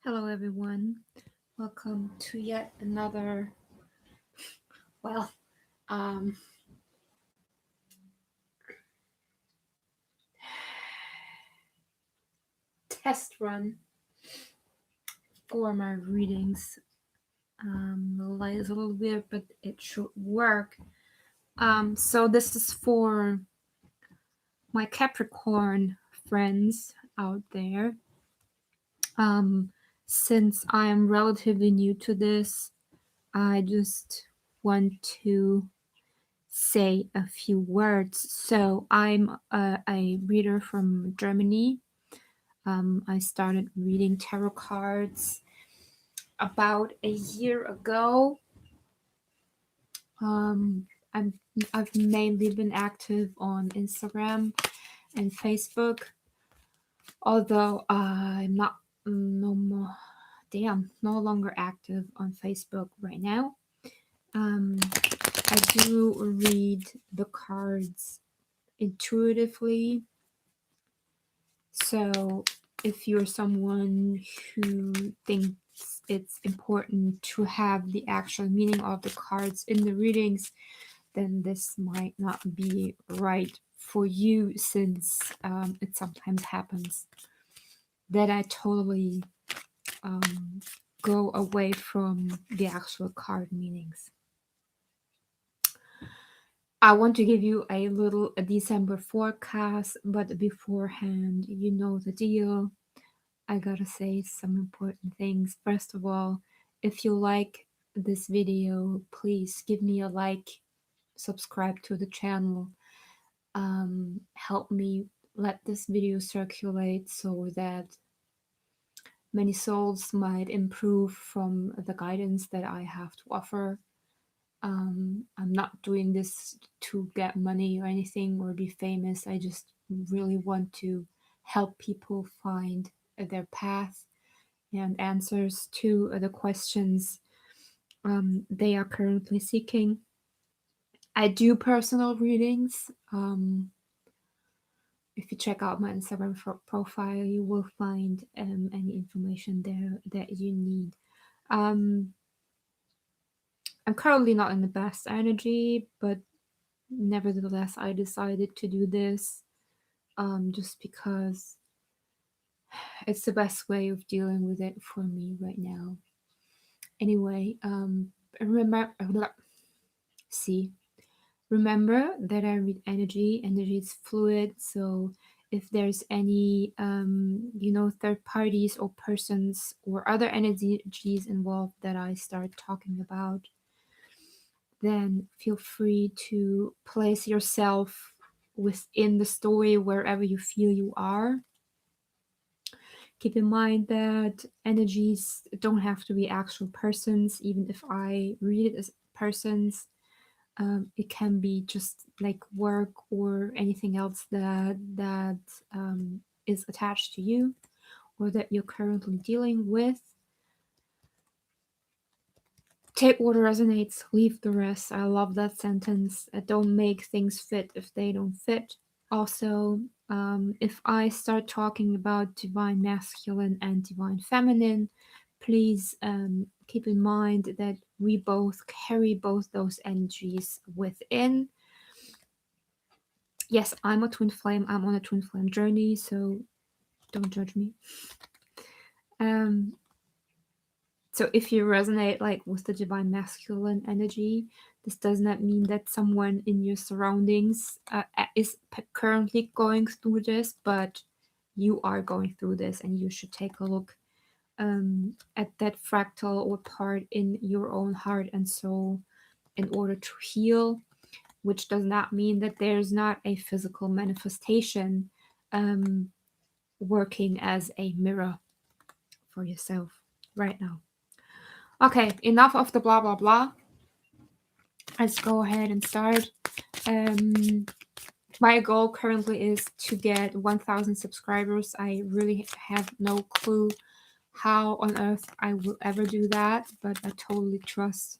Hello, everyone. Welcome to yet another, well, um, test run for my readings. The light is a little weird, but it should work. So this is for my Capricorn friends out there. Um, since I am relatively new to this, I just want to say a few words. So I'm a reader from Germany. I started reading tarot cards about a year ago. Um, I'm, I've mainly been active on Instagram and Facebook, although I'm not no more. No longer active on Facebook right now. Um, I do read the cards intuitively. So if you're someone who thinks it's important to have the actual meaning of the cards in the readings, then this might not be right for you, since it sometimes happens that I totally go away from the actual card meanings. I want to give you a little December forecast, but beforehand, you know the deal. I gotta say some important things. First of all, if you like this video, please give me a like, subscribe to the channel, help me let this video circulate so that many souls might improve from the guidance that I have to offer. I'm not doing this to get money or anything or be famous. I just really want to help people find their path and answers to the questions they are currently seeking. I do personal readings. If you check out my Instagram profile, you will find any information there that you need. Um, I'm currently not in the best energy, but nevertheless, I decided to do this just because it's the best way of dealing with it for me right now. Anyway, remember, see, remember that I read energy. Energy is fluid, so if there's any, third parties or persons or other energies involved that I start talking about, then feel free to place yourself within the story wherever you feel you are. Keep in mind that energies don't have to be actual persons, even if I read it as persons. It can be just like work or anything else that is attached to you or that you're currently dealing with. Take what resonates, leave the rest. I love that sentence. Don't make things fit if they don't fit. Also, if I start talking about divine masculine and divine feminine, please keep in mind that we both carry both those energies within. Yes, I'm a twin flame. I'm on a twin flame journey, so don't judge me. Um, so if you resonate like with the divine masculine energy, this does not mean that someone in your surroundings is currently going through this, but you are going through this, and you should take a look at that fractal or part in your own heart and soul in order to heal, which does not mean that there's not a physical manifestation working as a mirror for yourself right now. Okay, enough of the blah blah blah. Let's go ahead and start. My goal currently is to get 1,000 subscribers. I really have no clue how on earth I will ever do that, but I totally trust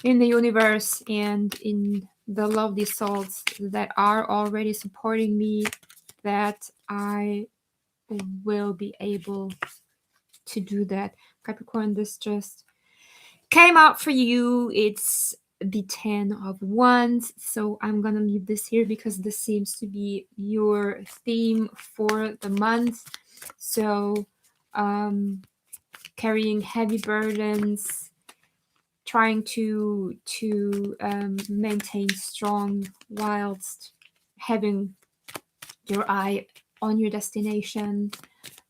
in the universe and in the lovely souls that are already supporting me that I will be able to do that. Capricorn, this just came out for you. It's the 10 of Wands. So I'm gonna leave this here because this seems to be your theme for the month. So carrying heavy burdens, trying to maintain strong whilst having your eye on your destination.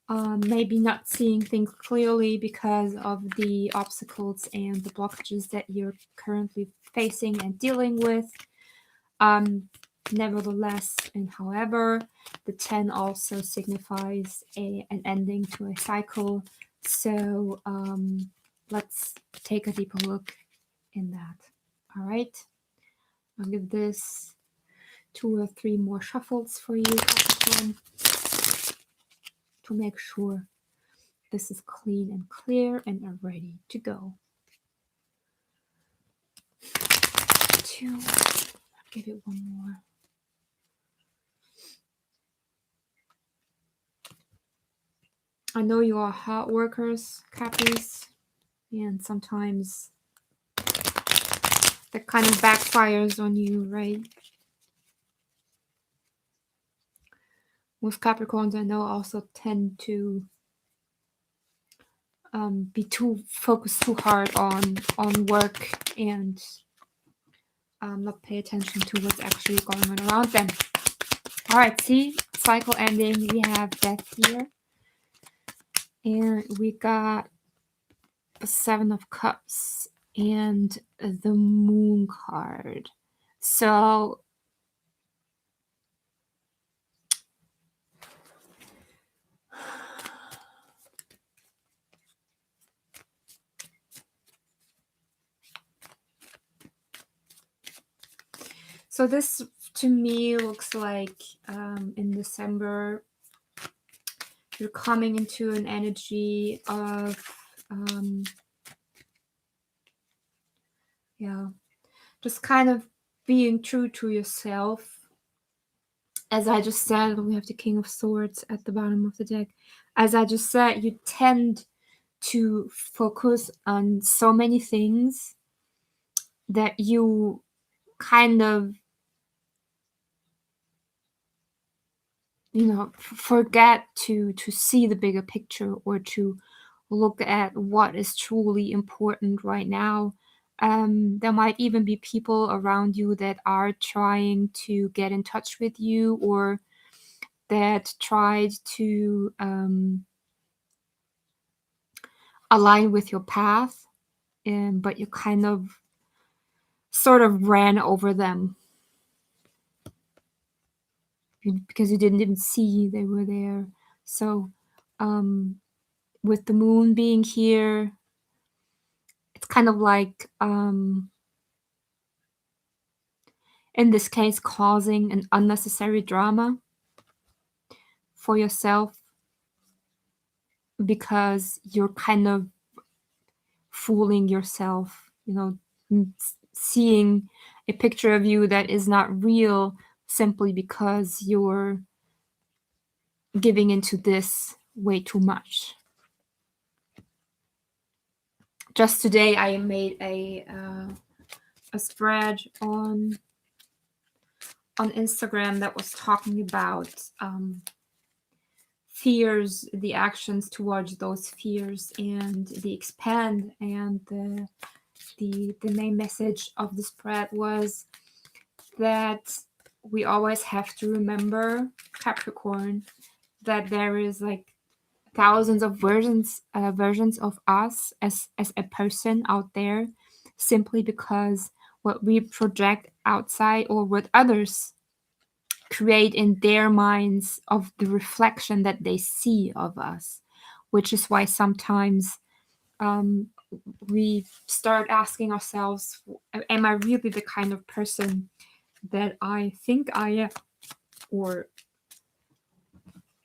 Maybe not seeing things clearly because of the obstacles and the blockages that you're currently facing and dealing with. Nevertheless, and however, the 10 also signifies an ending to a cycle. So let's take a deeper look in that. All right, I'll give this 2 or 3 more shuffles for you, Capricorn, to make sure this is clean and clear and are ready to go. 2, I'll give it 1 more. I know you are hard workers, Cappies, and sometimes that kind of backfires on you, right? With Capricorns, I know also tend to be too focused too hard on work and not pay attention to what's actually going on around them. All right, see, cycle ending. We have death here, and we got the 7 of Cups and the Moon card. So this to me looks like in December you're coming into an energy of just kind of being true to yourself. As I just said, we have the King of Swords at the bottom of the deck. As I just said, you tend to focus on so many things that you kind of, forget to see the bigger picture or to look at what is truly important right now. There might even be people around you that are trying to get in touch with you or that tried to align with your path, but you kind of sort of ran over them because you didn't even see they were there. So with the moon being here, it's kind of like in this case causing an unnecessary drama for yourself because you're kind of fooling yourself, seeing a picture of you that is not real simply because you're giving into this way too much. Just today I made a spread on Instagram that was talking about fears, the actions towards those fears, and the expand. And the main message of the spread was that we always have to remember, Capricorn, that there is like thousands of versions of us as a person out there, simply because what we project outside or what others create in their minds of the reflection that they see of us, which is why sometimes we start asking ourselves, am I really the kind of person that I think I am, or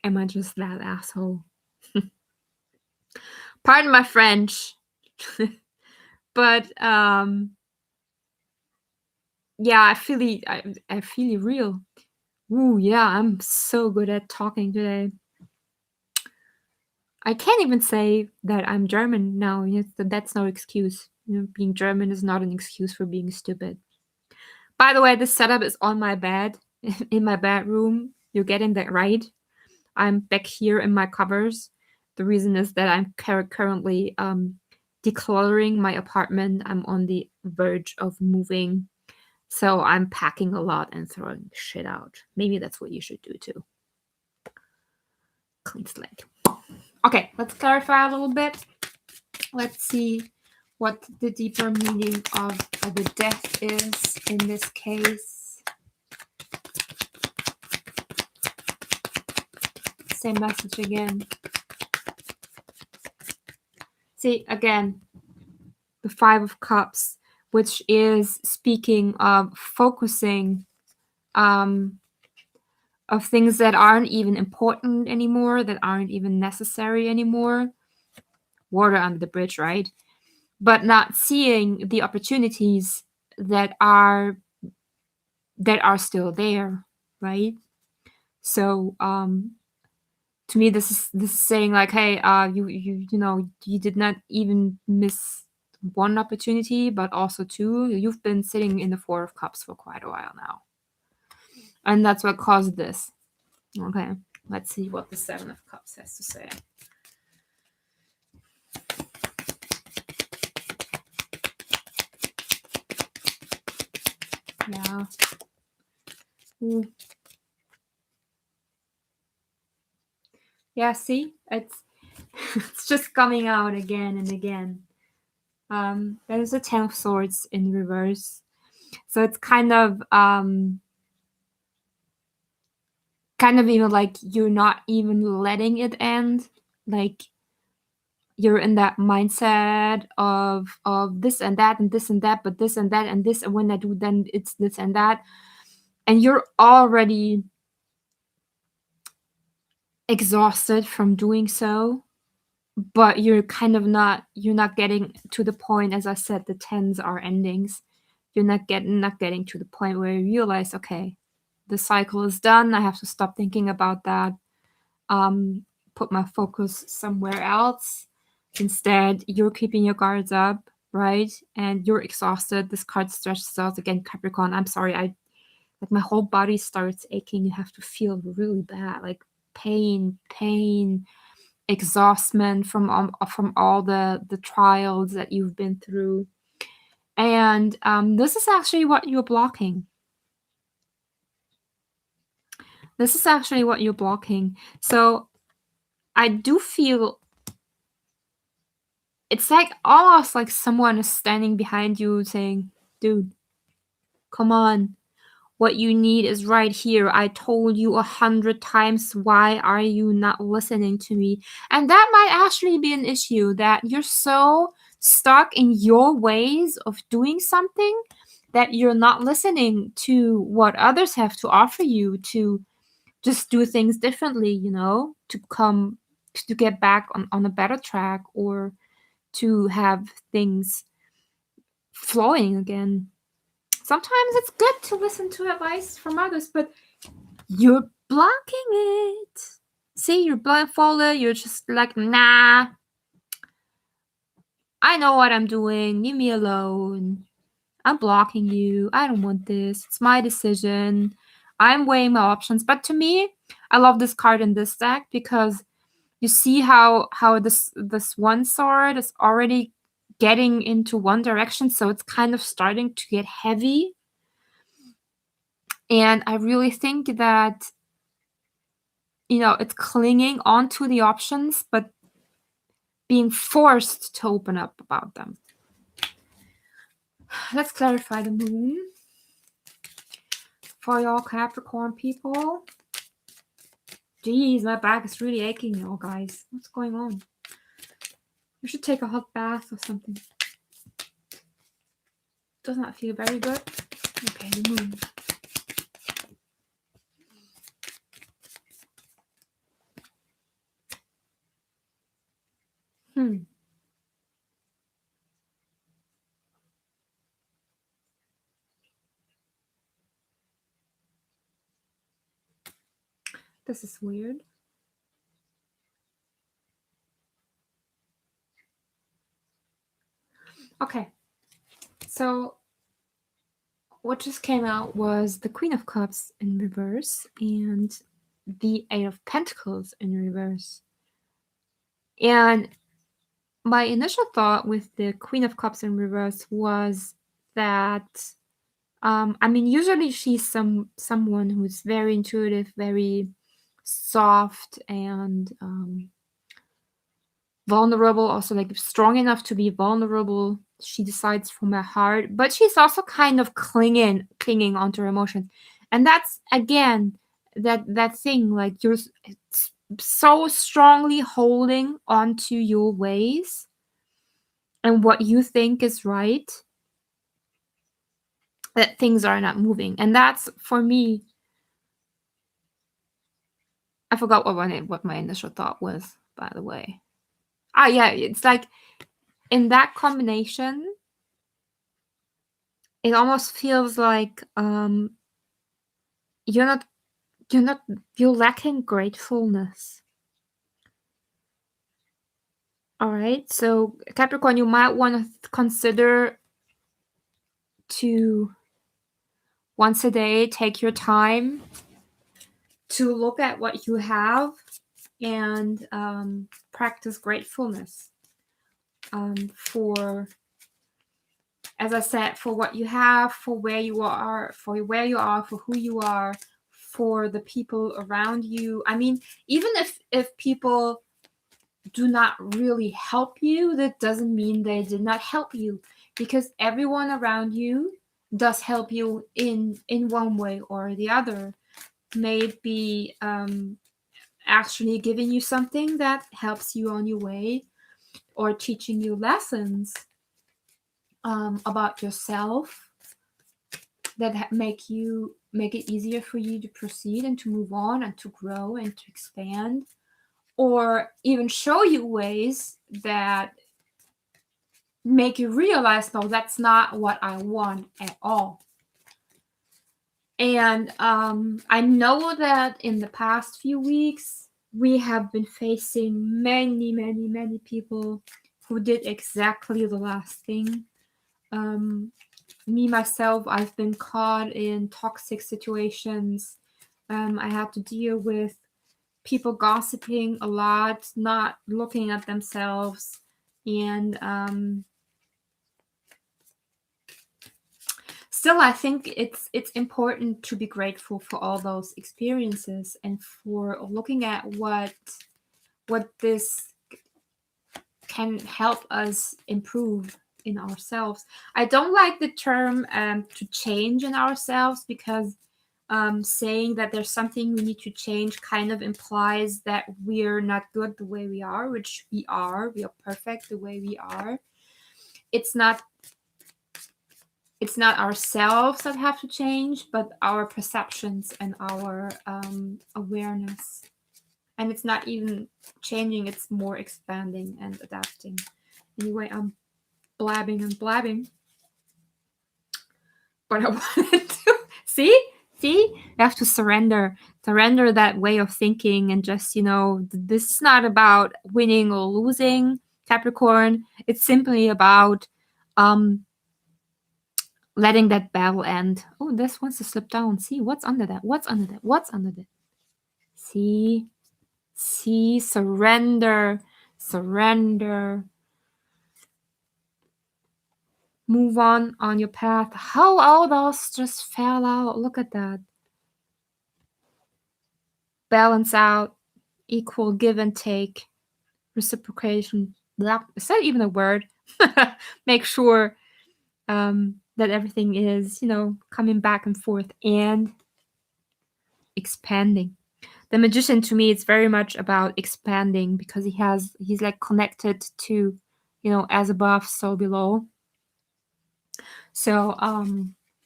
am I just that asshole? Pardon my French. But yeah, I feel it real. Ooh, yeah, I'm so good at talking today. I can't even say that I'm German now. That's no excuse. Being German is not an excuse for being stupid. By the way, this setup is on my bed, in my bedroom. You're getting that right. I'm back here in my covers. The reason is that I'm currently decluttering my apartment. I'm on the verge of moving. So I'm packing a lot and throwing shit out. Maybe that's what you should do too. Clean slate. Okay, let's clarify a little bit. Let's see what the deeper meaning of the death is in this case. Same message again. See, again, the Five of Cups, which is speaking of focusing of things that aren't even important anymore, that aren't even necessary anymore. Water under the bridge, right? But not seeing the opportunities that are still there, right? So to me, this is saying like, hey, you did not even miss one opportunity, but also two. You've been sitting in the Four of Cups for quite a while now, and that's what caused this. Okay, let's see what the Seven of Cups has to say. Yeah. Ooh. Yeah, see? It's it's just coming out again and again. There's a Ten of Swords in reverse. So it's kind of even like you're not even letting it end. Like you're in that mindset of this and that and this and that, but this and that and this, and when I do then it's this and that. And you're already exhausted from doing so, but you're kind of not getting to the point. As I said, the tens are endings. You're not getting to the point where you realize, okay, the cycle is done. I have to stop thinking about that. Put my focus somewhere else. Instead, you're keeping your guards up, right? And you're exhausted. This card stretches out again, Capricorn. I'm sorry, like my whole body starts aching. You have to feel really bad, like pain, exhaustion from all the trials that you've been through. And this is actually what you're blocking. This is actually what you're blocking. So I do feel it's like almost like someone is standing behind you saying, dude, come on. What you need is right here. I told you 100 times. Why are you not listening to me? And that might actually be an issue, that you're so stuck in your ways of doing something that you're not listening to what others have to offer you to just do things differently, to get back on a better track, or to have things flowing again. Sometimes it's good to listen to advice from others, but you're blocking it. See, you're blindfolded. You're just like, nah, I know what I'm doing. Leave me alone. I'm blocking you. I don't want this. It's my decision. I'm weighing my options. But to me, I love this card in this deck because you see how this one sword is already getting into one direction, so it's kind of starting to get heavy. And I really think that it's clinging onto the options, but being forced to open up about them. Let's clarify the moon for y'all Capricorn people. Jeez, my back is really aching now, guys. What's going on? You should take a hot bath or something. Does not feel very good. Okay, the moon. This is weird. Okay. So what just came out was the Queen of Cups in reverse and the Eight of Pentacles in reverse. And my initial thought with the Queen of Cups in reverse was that, I mean, usually she's someone who's very intuitive, very soft, and vulnerable, also like strong enough to be vulnerable. She decides from her heart, but she's also kind of clinging onto her emotions. And that's again that thing, like you're so strongly holding onto your ways and what you think is right that things are not moving. And that's, for me, I forgot what my initial thought was, by the way. Yeah, it's like in that combination, it almost feels like you're lacking gratefulness. All right, so Capricorn, you might want to consider to once a day take your time to look at what you have and practice gratefulness for, as I said, for what you have, for where you are, for who you are, for the people around you. I mean, even if people do not really help you, that doesn't mean they did not help you, because everyone around you does help you in one way or the other. Maybe actually giving you something that helps you on your way, or teaching you lessons about yourself that make it easier for you to proceed and to move on and to grow and to expand, or even show you ways that make you realize, no, that's not what I want at all. And I know that in the past few weeks, we have been facing many, many, many people who did exactly the last thing. Me, myself, I've been caught in toxic situations. I had to deal with people gossiping a lot, not looking at themselves, and still, I think it's important to be grateful for all those experiences and for looking at what this can help us improve in ourselves. I don't like the term to change in ourselves, because saying that there's something we need to change kind of implies that we're not good the way we are, which we are. We are perfect the way we are. It's not ourselves that have to change, but our perceptions and our awareness. And it's not even changing, it's more expanding and adapting. Anyway, I'm blabbing and blabbing. But I wanted to see, you have to surrender that way of thinking, and just, this is not about winning or losing, Capricorn. It's simply about letting that battle end. Oh, this wants to slip down. See, what's under that? What's under that? What's under that? See, surrender. Move on your path. How all those just fell out. Look at that. Balance out, equal give and take, reciprocation. Is that even a word? Make sure that everything is, coming back and forth and expanding. The Magician, to me, it's very much about expanding, because he's like connected to, as above, so below. So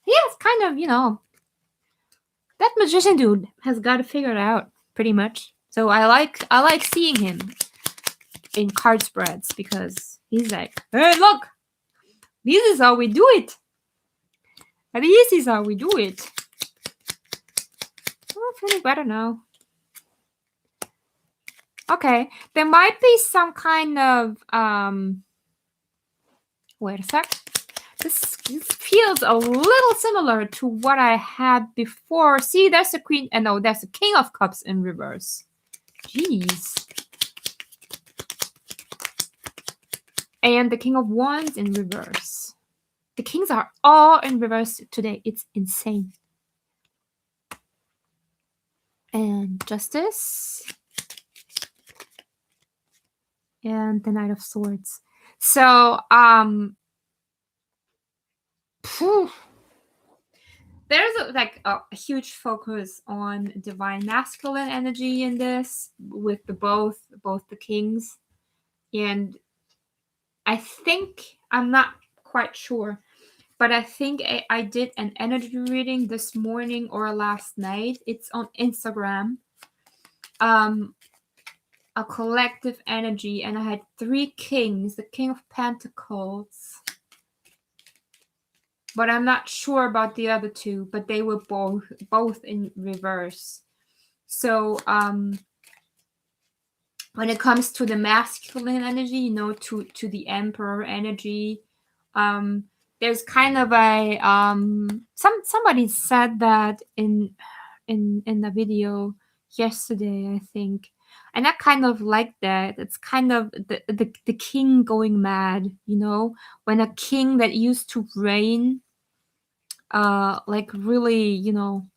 it's kind of, that Magician dude has got to figure it out pretty much. So I like seeing him in card spreads, because he's like, hey, look, this is how we do it. This is how we do it. Oh, I'm feeling better now. Okay, there might be some kind of Wait a sec. This feels a little similar to what I had before. See, there's the Queen, and no, there's the King of Cups in reverse. Jeez. And the King of Wands in reverse. The Kings are all in reverse today. It's insane. And Justice. And the Knight of Swords. So, there's a huge focus on divine masculine energy in this with the both the kings. And I think, I'm not quite sure, but I think I did an energy reading this morning or last night. It's on Instagram. A collective energy, and I had 3 kings, the King of Pentacles, but I'm not sure about the other 2, but they were both in reverse. So when it comes to the masculine energy, you know, to the Emperor energy, there's kind of a somebody said that in the video yesterday, I think. And I kind of like that. It's kind of the king going mad, you know, when a king that used to reign, like really, you know,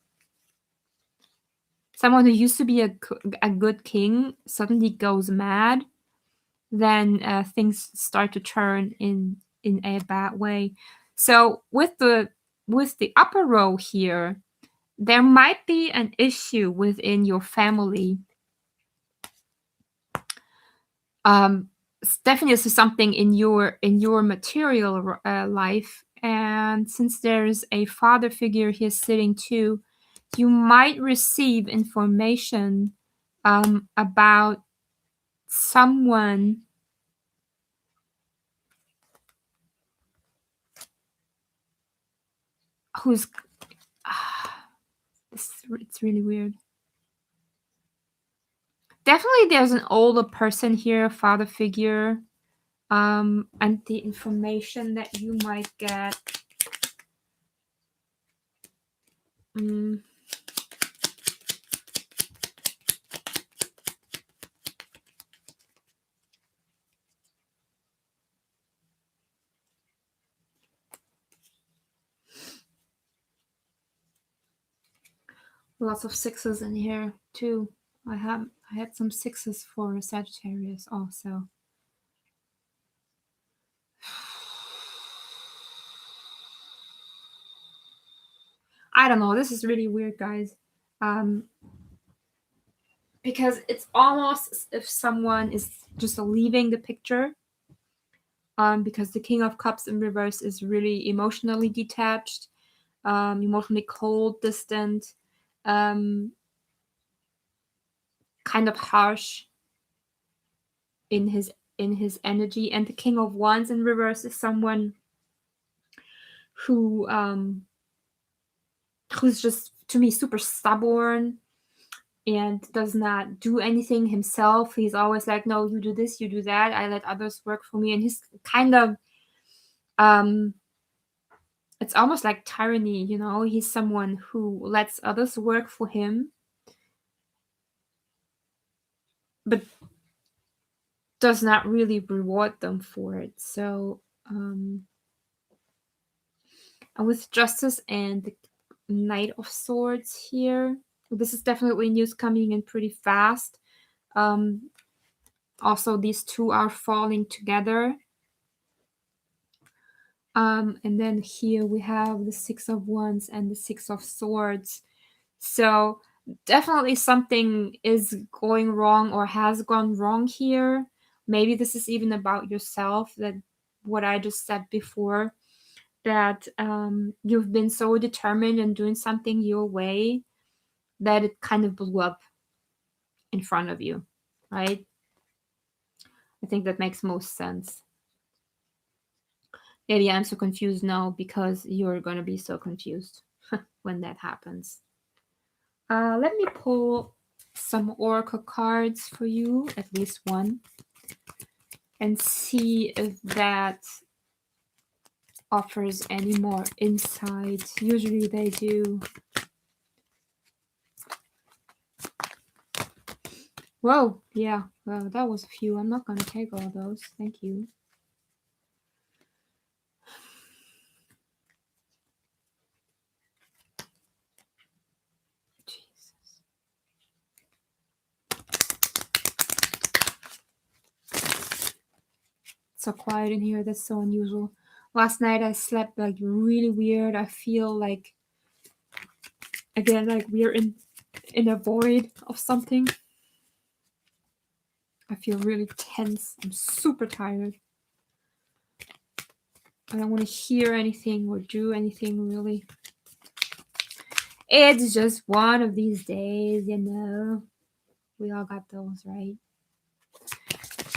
someone who used to be a good king suddenly goes mad, then things start to turn in a bad way. So with the upper row here, there might be an issue within your family. It's definitely something in your material life, and since there's a father figure here sitting too, you might receive information about someone who's it's really weird. Definitely there's an older person here, father figure, and the information that you might get. Lots of 6s in here too. I had some 6s for Sagittarius also. I don't know. This is really weird, guys. Because it's almost as if someone is just leaving the picture. Because the King of Cups in reverse is really emotionally detached, emotionally cold, distant, kind of harsh in his energy. And the King of Wands in reverse is someone who who's just, to me, super stubborn and does not do anything himself. He's always like, no, you do this, you do that, I let others work for me. And he's kind of it's almost like tyranny, you know. He's someone who lets others work for him, but does not really reward them for it. So and with Justice and the Knight of Swords here, this is definitely news coming in pretty fast. Also, these 2 are falling together. And then here we have the 6 of Wands and the 6 of Swords. So definitely something is going wrong or has gone wrong here. Maybe this is even about yourself, that what I just said before, that you've been so determined in doing something your way that it kind of blew up in front of you, right? I think that makes most sense. Maybe I'm so confused now, because you're going to be so confused when that happens. Let me pull some oracle cards for you, at least one, and see if that offers any more insight. Usually they do. Whoa, yeah, well, that was a few. I'm not going to take all those. Thank you. Jesus. It's so quiet in here. That's so unusual. Last night I slept like really weird. I feel like, again, like we're in a void of something. I feel really tense. I'm super tired. I don't want to hear anything or do anything really. It's just one of these days, you know. We all got those, right?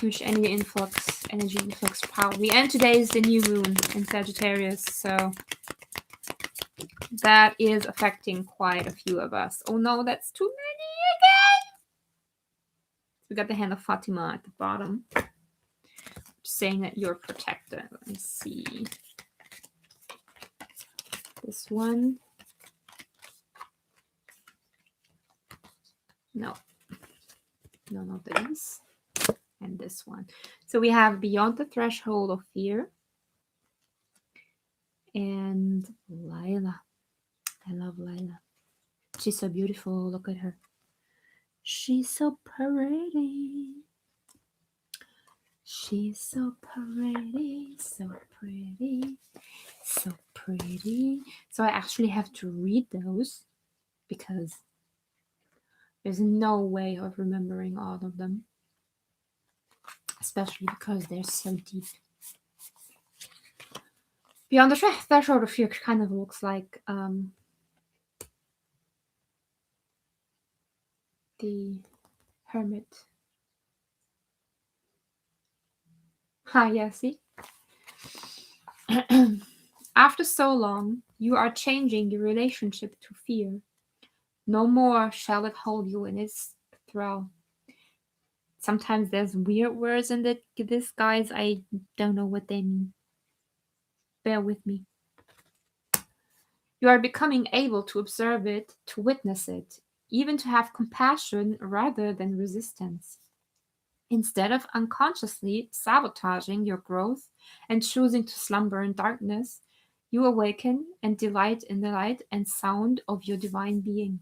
Huge energy influx probably. And today is the new moon in Sagittarius, so that is affecting quite a few of us. Oh no, that's too many again! We got the hand of Fatima at the bottom, saying that you're protected. Let me see. This one. No, not these. And this one. So we have Beyond the Threshold of Fear and Lila. I love Lila. She's so beautiful. Look at her. She's so pretty. She's so pretty, so pretty, so pretty. So I actually have to read those because there's no way of remembering all of them. Especially because they're so deep. Beyond the Threshold of Fear kind of looks like the Hermit. Yeah, see? After so long, you are changing your relationship to fear. No more shall it hold you in its thrall. Sometimes there's weird words in this, guys. I don't know what they mean. Bear with me. You are becoming able to observe it, to witness it, even to have compassion rather than resistance. Instead of unconsciously sabotaging your growth and choosing to slumber in darkness, you awaken and delight in the light and sound of your divine being.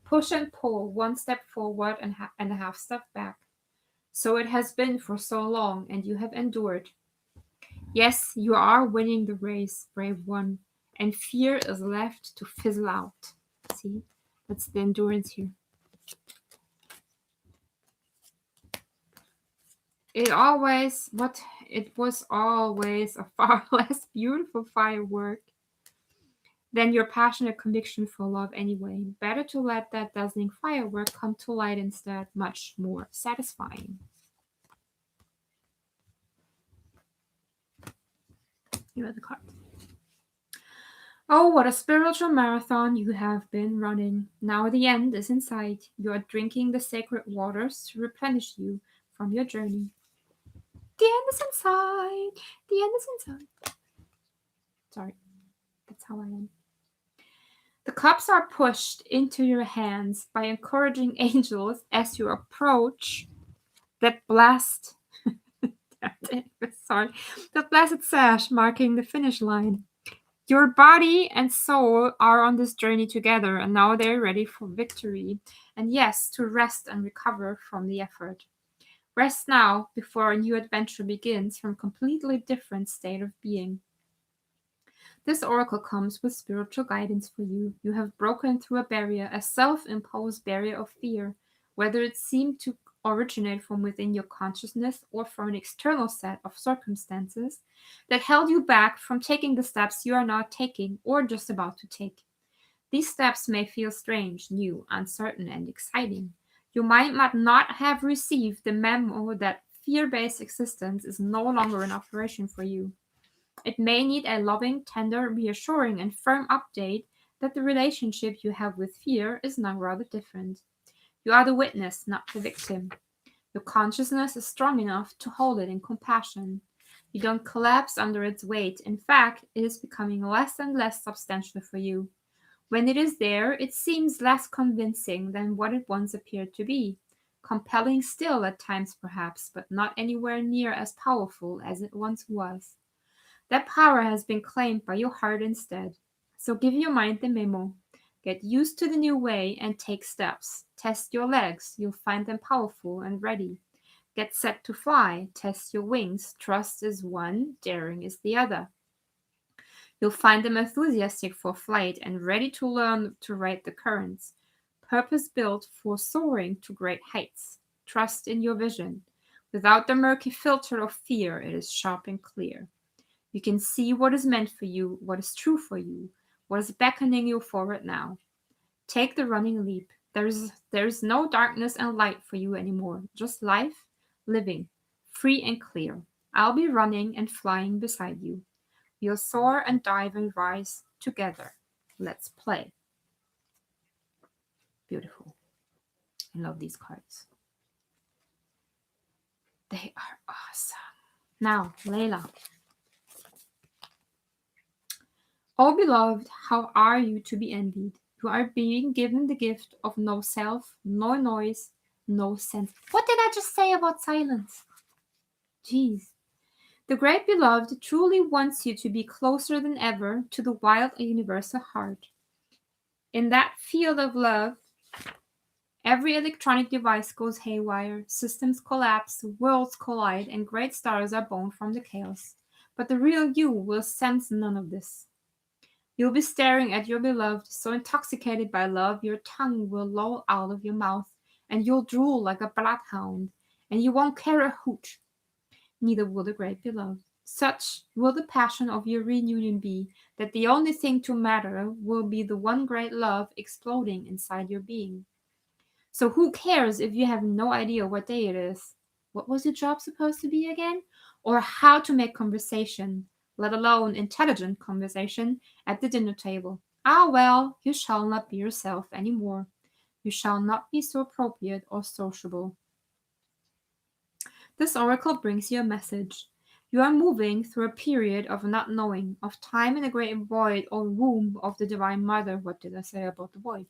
Push and pull, one step forward and a half step back. So it has been for so long, and you have endured. Yes, you are winning the race, brave one, and fear is left to fizzle out. See, that's the endurance here. It was always a far less beautiful firework than your passionate conviction for love anyway. Better to let that dazzling firework come to light instead, much more satisfying. Here are the cards. Oh, what a spiritual marathon you have been running. Now the end is in sight. You are drinking the sacred waters to replenish you from your journey. The end is in sight. The end is in sight. Sorry, that's how I am. The cups are pushed into your hands by encouraging angels as you approach that blessed, that blessed sash marking the finish line. Your body and soul are on this journey together, and now they're ready for victory. And yes, to rest and recover from the effort. Rest now before a new adventure begins from a completely different state of being. This oracle comes with spiritual guidance for you. You have broken through a barrier, a self-imposed barrier of fear, whether it seemed to originate from within your consciousness or from an external set of circumstances that held you back from taking the steps you are now taking or just about to take. These steps may feel strange, new, uncertain, and exciting. You might not have received the memo that fear-based existence is no longer in operation for you. It may need a loving, tender, reassuring, and firm update that the relationship you have with fear is now rather different. You are the witness, not the victim. Your consciousness is strong enough to hold it in compassion. You don't collapse under its weight. In fact, it is becoming less and less substantial for you. When it is there, it seems less convincing than what it once appeared to be. Compelling still at times, perhaps, but not anywhere near as powerful as it once was. That power has been claimed by your heart instead. So give your mind the memo. Get used to the new way and take steps. Test your legs. You'll find them powerful and ready. Get set to fly. Test your wings. Trust is one, daring is the other. You'll find them enthusiastic for flight and ready to learn to ride the currents. Purpose built for soaring to great heights. Trust in your vision. Without the murky filter of fear, it is sharp and clear. You can see what is meant for you, what is true for you, what is beckoning you forward now. Take the running leap. There is no darkness and light for you anymore, just life, living, free and clear. I'll be running and flying beside you. We'll soar and dive and rise together. Let's play. Beautiful. I love these cards. They are awesome. Now, Layla. Oh, beloved, how are you to be envied? You are being given the gift of no self, no noise, no sense. What did I just say about silence? Jeez. The great beloved truly wants you to be closer than ever to the wild universal heart. In that field of love, every electronic device goes haywire, systems collapse, worlds collide, and great stars are born from the chaos. But the real you will sense none of this. You'll be staring at your beloved, so intoxicated by love, your tongue will loll out of your mouth, and you'll drool like a bloodhound, and you won't care a hoot. Neither will the great beloved. Such will the passion of your reunion be, that the only thing to matter will be the one great love exploding inside your being. So who cares if you have no idea what day it is? What was your job supposed to be again? Or how to make conversation, let alone intelligent conversation, at the dinner table? Ah, well, you shall not be yourself any more. You shall not be so appropriate or sociable. This oracle brings you a message. You are moving through a period of not knowing, of time in a great void or womb of the Divine Mother. What did I say about the void?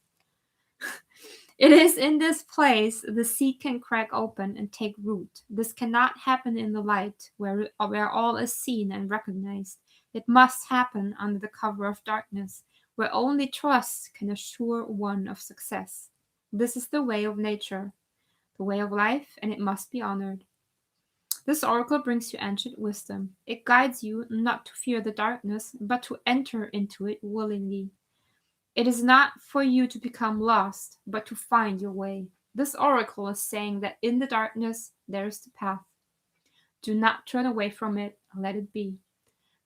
It is in this place the seed can crack open and take root. This cannot happen in the light, where all is seen and recognized. It must happen under the cover of darkness, where only trust can assure one of success. This is the way of nature, the way of life, and it must be honored. This oracle brings you ancient wisdom. It guides you not to fear the darkness, but to enter into it willingly. It is not for you to become lost, but to find your way. This oracle is saying that in the darkness there is the path. Do not turn away from it, let it be.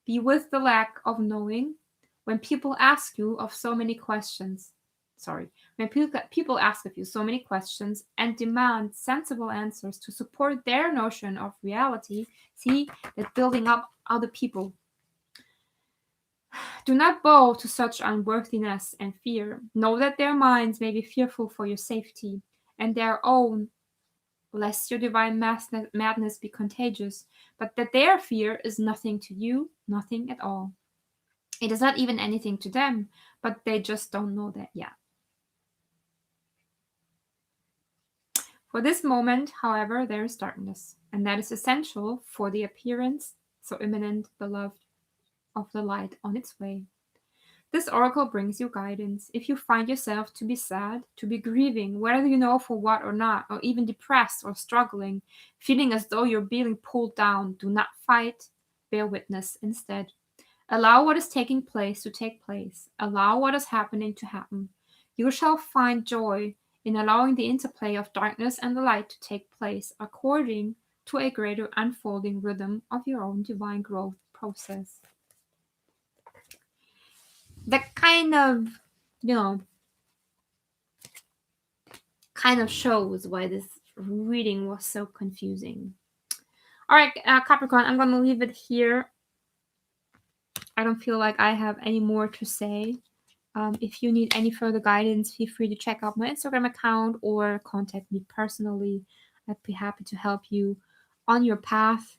Be with the lack of knowing. When people ask you of so many questions, when people ask of you so many questions and demand sensible answers to support their notion of reality, see that building up other people. Do not bow to such unworthiness and fear. Know that their minds may be fearful for your safety, and their own, lest your divine madness be contagious, but that their fear is nothing to you, nothing at all. It is not even anything to them, but they just don't know that yet. For this moment, however, there is darkness, and that is essential for the appearance, so imminent, beloved, of the light on its way. This oracle brings you guidance. If you find yourself to be sad, to be grieving, whether you know for what or not, or even depressed or struggling, feeling as though you're being pulled down, do not fight, bear witness instead. Allow what is taking place to take place. Allow what is happening to happen. You shall find joy in allowing the interplay of darkness and the light to take place according to a greater unfolding rhythm of your own divine growth process. That kind of, shows why this reading was so confusing. All right, Capricorn, I'm going to leave it here. I don't feel like I have any more to say. If you need any further guidance, feel free to check out my Instagram account or contact me personally. I'd be happy to help you on your path.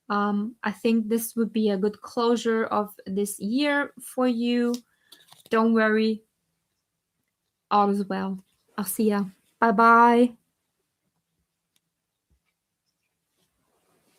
I think this would be a good closure of this year for you. Don't worry, all is well. I'll see ya. Bye bye.